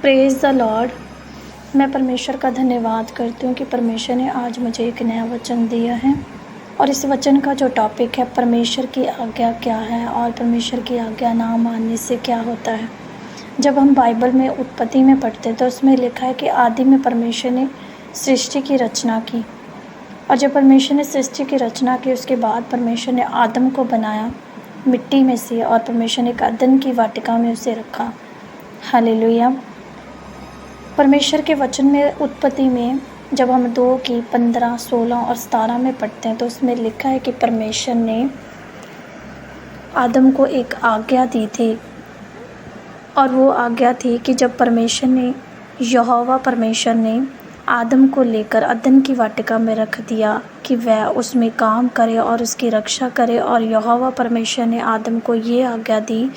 Praise the Lord. मैं परमेश्वर का धन्यवाद करती हूँ कि परमेश्वर ने आज मुझे एक नया वचन दिया है और इस वचन का जो टॉपिक है परमेश्वर की आज्ञा क्या है और परमेश्वर की आज्ञा ना मानने से क्या होता है। जब हम बाइबल में उत्पत्ति में पढ़ते तो उसमें लिखा है कि आदि में परमेश्वर ने सृष्टि की रचना की और जब परमेश्वर ने सृष्टि की रचना की उसके बाद परमेश्वर ने आदम को बनाया मिट्टी में से और परमेश्वर ने एक अदन की वाटिका में उसे रखा। हालेलुया। परमेश्वर के वचन में उत्पत्ति में जब हम 2 की 15, 16 और 17 में पढ़ते हैं तो उसमें लिखा है कि परमेश्वर ने आदम को एक आज्ञा दी थी और वो आज्ञा थी कि जब यहोवा परमेश्वर ने आदम को लेकर अदन की वाटिका में रख दिया कि वह उसमें काम करे और उसकी रक्षा करे और यहोवा परमेश्वर ने आदम को ये आज्ञा दी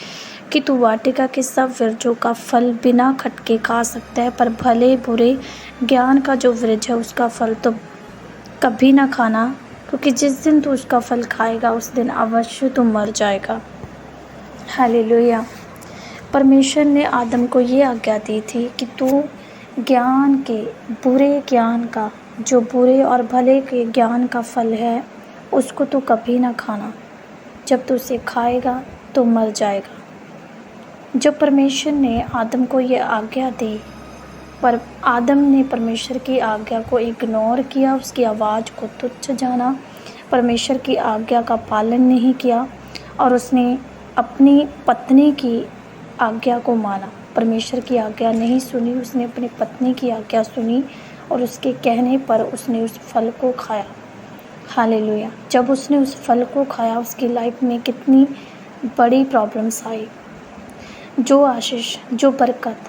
कि तू वाटिका के सब वृक्षों का फल बिना खटके खा सकता है, पर भले बुरे ज्ञान का जो वृक्ष है उसका फल तो कभी ना खाना, क्योंकि जिस दिन तू उसका फल खाएगा उस दिन अवश्य तू मर जाएगा। हालेलुया। परमेश्वर ने आदम को ये आज्ञा दी थी कि तू ज्ञान के बुरे ज्ञान का जो बुरे और भले के ज्ञान का फल है उसको तू कभी ना खाना, जब तू उसे खाएगा तो मर जाएगा। जब परमेश्वर ने आदम को ये आज्ञा दी पर आदम ने परमेश्वर की आज्ञा को इग्नोर किया, उसकी आवाज़ को तुच्छ जाना, परमेश्वर की आज्ञा का पालन नहीं किया और उसने अपनी पत्नी की आज्ञा को माना। परमेश्वर की आज्ञा नहीं सुनी, उसने अपनी पत्नी की आज्ञा सुनी और उसके कहने पर उसने उस फल को खाया। हालेलुया। जब उसने उस फल को खाया उसकी लाइफ में कितनी बड़ी प्रॉब्लम्स आई। जो आशीष, जो बरकत,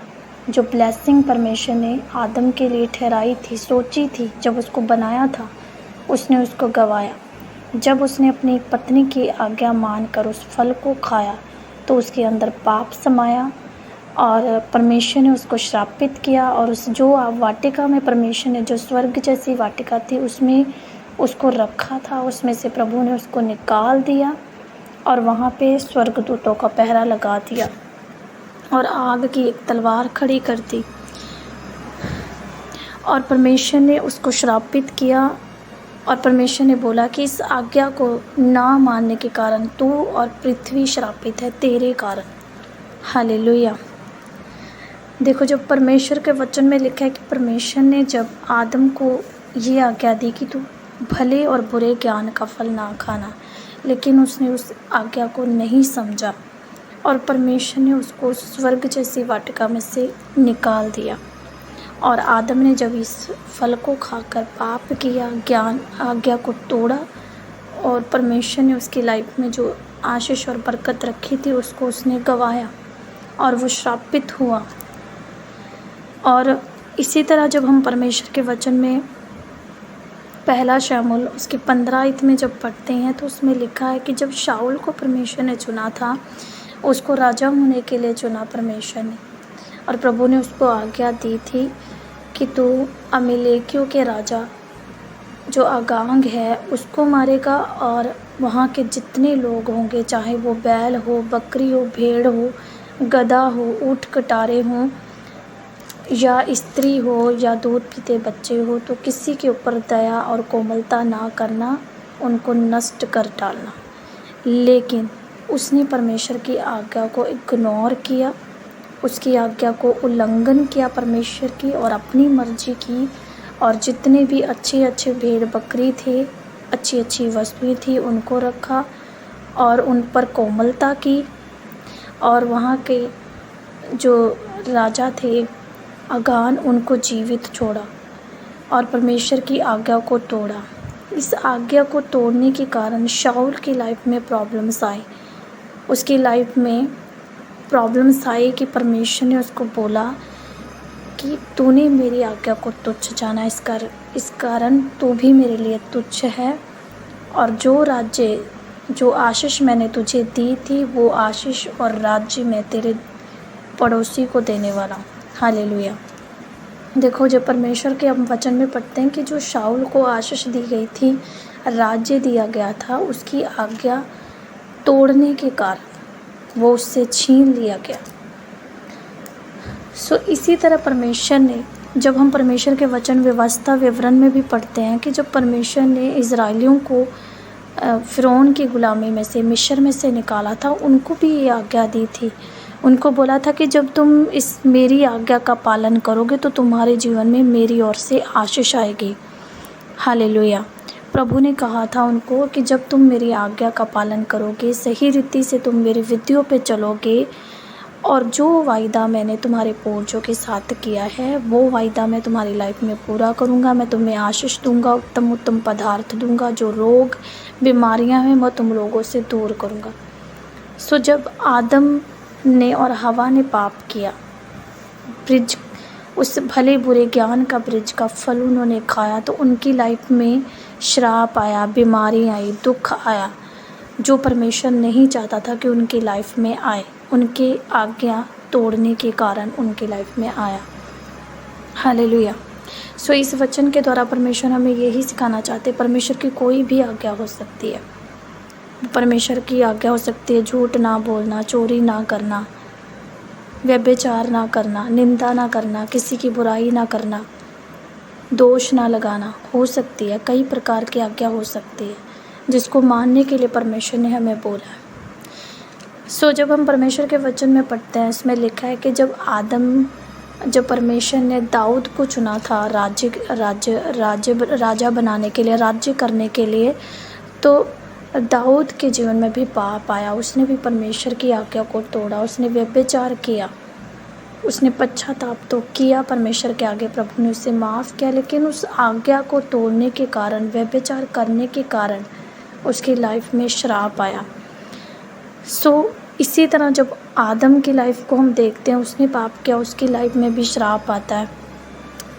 जो ब्लेसिंग परमेश्वर ने आदम के लिए ठहराई थी, सोची थी, जब उसको बनाया था उसने उसको गंवाया। जब उसने अपनी पत्नी की आज्ञा मानकर उस फल को खाया तो उसके अंदर पाप समाया और परमेश्वर ने उसको श्रापित किया और उस जो वाटिका में परमेश्वर ने जो स्वर्ग जैसी वाटिका थी उसमें उसको रखा था, उसमें से प्रभु ने उसको निकाल दिया और वहाँ पे स्वर्गदूतों का पहरा लगा दिया और आग की एक तलवार खड़ी कर दी और परमेश्वर ने उसको श्रापित किया और परमेश्वर ने बोला कि इस आज्ञा को ना मानने के कारण तू और पृथ्वी श्रापित है तेरे कारण। हालेलुया। देखो, जब परमेश्वर के वचन में लिखा है कि परमेश्वर ने जब आदम को ये आज्ञा दी कि तू भले और बुरे ज्ञान का फल ना खाना, लेकिन उसने उस आज्ञा को नहीं समझा और परमेश्वर ने उसको स्वर्ग जैसी वाटिका में से निकाल दिया और आदम ने जब इस फल को खाकर पाप किया, ज्ञान आज्ञा को तोड़ा और परमेश्वर ने उसकी लाइफ में जो आशीष और बरकत रखी थी उसको उसने गंवाया और वो श्रापित हुआ। और इसी तरह जब हम परमेश्वर के वचन में पहला शमूएल उसके 15 में जब पढ़ते हैं तो उसमें लिखा है कि जब शाऊल को परमेश्वर ने चुना था, उसको राजा होने के लिए चुना परमेश्वर ने और प्रभु ने उसको आज्ञा दी थी कि तू अमीलेकियों के राजा जो अगाग है उसको मारेगा और वहाँ के जितने लोग होंगे, चाहे वो बैल हो, बकरी हो, भेड़ हो, गधा हो, ऊँट कटारे हों या स्त्री हो या दूध पीते बच्चे हो, तो किसी के ऊपर दया और कोमलता ना करना, उनको नष्ट कर डालना। लेकिन उसने परमेश्वर की आज्ञा को इग्नोर किया, उसकी आज्ञा को उल्लंघन किया परमेश्वर की और अपनी मर्जी की और जितने भी अच्छे अच्छे भेड़ बकरी थे, अच्छी अच्छी वस्तुएं थी, उनको रखा और उन पर कोमलता की और वहाँ के जो राजा थे अगान उनको जीवित छोड़ा और परमेश्वर की आज्ञा को तोड़ा। इस आज्ञा को तोड़ने के कारण शाऊल की लाइफ में प्रॉब्लम्स आई। उसकी लाइफ में प्रॉब्लम्स आई कि परमेश्वर ने उसको बोला कि तूने मेरी आज्ञा को तुच्छ जाना, इस कारण तू भी मेरे लिए तुच्छ है और जो राज्य, जो आशीष मैंने तुझे दी थी वो आशीष और राज्य मैं तेरे पड़ोसी को देने वाला हूँ। हालेलुया। देखो, जब परमेश्वर के हम वचन में पढ़ते हैं कि जो शाऊल को आशीष दी गई थी, राज्य दिया गया था, उसकी आज्ञा तोड़ने के कारण वो उससे छीन लिया गया। इसी तरह परमेश्वर ने, जब हम परमेश्वर के वचन व्यवस्था विवरण में भी पढ़ते हैं कि जब परमेश्वर ने इज़राइलियों को फ़िरौन की ग़ुलामी में से, मिस्र में से निकाला था, उनको भी ये आज्ञा दी थी। उनको बोला था कि जब तुम इस मेरी आज्ञा का पालन करोगे तो तुम्हारे जीवन में मेरी ओर से आशीष आएगी। हालेलुया। प्रभु ने कहा था उनको कि जब तुम मेरी आज्ञा का पालन करोगे, सही रीति से तुम मेरी विधियों पे चलोगे, और जो वायदा मैंने तुम्हारे पूर्वजों के साथ किया है वो वायदा मैं तुम्हारी लाइफ में पूरा करूँगा। मैं तुम्हें आशीष दूँगा, उत्तम उत्तम पदार्थ दूँगा, जो रोग बीमारियां हैं मैं तुम लोगों से दूर करूँगा। जब आदम ने और हवा ने पाप किया, ब्रिज, उस भले बुरे ज्ञान का ब्रिज का फल उन्होंने खाया, तो उनकी लाइफ में श्राप आया, बीमारी आई, दुख आया, जो परमेश्वर नहीं चाहता था कि उनकी लाइफ में आए। उनके आज्ञा तोड़ने के कारण उनकी लाइफ में आया। हालेलुया। इस वचन के द्वारा परमेश्वर हमें यही सिखाना चाहते हैं, परमेश्वर की कोई भी आज्ञा हो सकती है। परमेश्वर की आज्ञा हो सकती है झूठ ना बोलना, चोरी ना करना, व्यभिचार ना करना, निंदा ना करना, किसी की बुराई ना करना, दोष ना लगाना, हो सकती है। कई प्रकार की आज्ञा हो सकती है जिसको मानने के लिए परमेश्वर ने हमें बोला है। जब हम परमेश्वर के वचन में पढ़ते हैं, इसमें लिखा है कि जब परमेश्वर ने दाऊद को चुना था राजा बनाने के लिए, राज्य करने के लिए, तो दाऊद के जीवन में भी पाप आया। उसने भी परमेश्वर की आज्ञा को तोड़ा, उसने व्यभिचार किया, उसने पश्चाताप तो किया परमेश्वर के आगे, प्रभु ने उसे माफ़ किया, लेकिन उस आज्ञा को तोड़ने के कारण, व्यभिचार करने के कारण उसकी लाइफ में श्राप आया। इसी तरह जब आदम की लाइफ को हम देखते हैं, उसने पाप किया, उसकी लाइफ में भी श्राप आता है।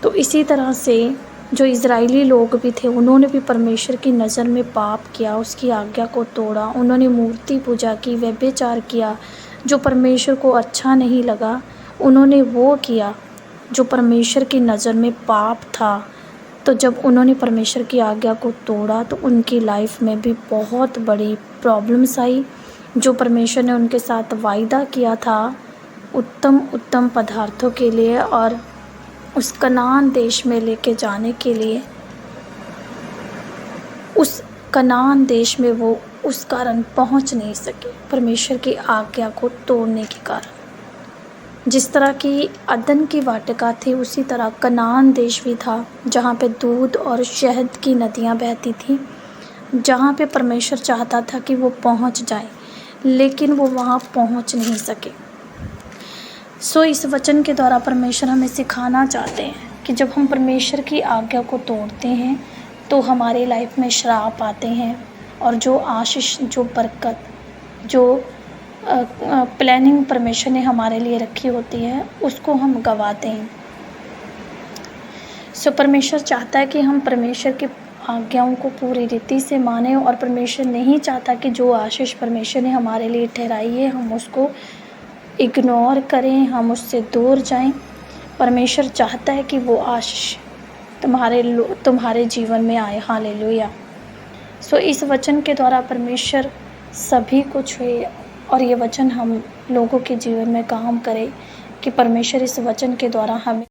तो इसी तरह से जो इज़राइली लोग भी थे, उन्होंने भी परमेश्वर की नज़र में पाप किया, उसकी आज्ञा को तोड़ा, उन्होंने मूर्ति पूजा की, व्यभिचार किया, जो परमेश्वर को अच्छा नहीं लगा, उन्होंने वो किया जो परमेश्वर की नज़र में पाप था। तो जब उन्होंने परमेश्वर की आज्ञा को तोड़ा तो उनकी लाइफ में भी बहुत बड़ी प्रॉब्लम्स आई। जो परमेश्वर ने उनके साथ वायदा किया था उत्तम उत्तम पदार्थों के लिए और उस कनान देश में लेके जाने के लिए, उस कनान देश में वो उस कारण पहुंच नहीं सके, परमेश्वर की आज्ञा को तोड़ने के कारण। जिस तरह की अदन की वाटिका थी, उसी तरह कनान देश भी था, जहाँ पे दूध और शहद की नदियाँ बहती थी, जहाँ पे परमेश्वर चाहता था कि वो पहुँच जाए, लेकिन वो वहाँ पहुँच नहीं सके। इस वचन के द्वारा परमेश्वर हमें सिखाना चाहते हैं कि जब हम परमेश्वर की आज्ञा को तोड़ते हैं तो हमारे लाइफ में श्राप आते हैं, और जो आशीष, जो बरकत, जो प्लानिंग परमेश्वर ने हमारे लिए रखी होती है, उसको हम गंवाते हैं। परमेश्वर चाहता है कि हम परमेश्वर की आज्ञाओं को पूरी रीति से माने, और परमेश्वर नहीं चाहता कि जो आशीष परमेश्वर ने हमारे लिए ठहराई है हम उसको इग्नोर करें, हम उससे दूर जाएं। परमेश्वर चाहता है कि वो आशीष तुम्हारे जीवन में आए। हालेलुया। इस वचन के द्वारा परमेश्वर सभी को छुए और ये वचन हम लोगों के जीवन में काम करे कि परमेश्वर इस वचन के द्वारा हमें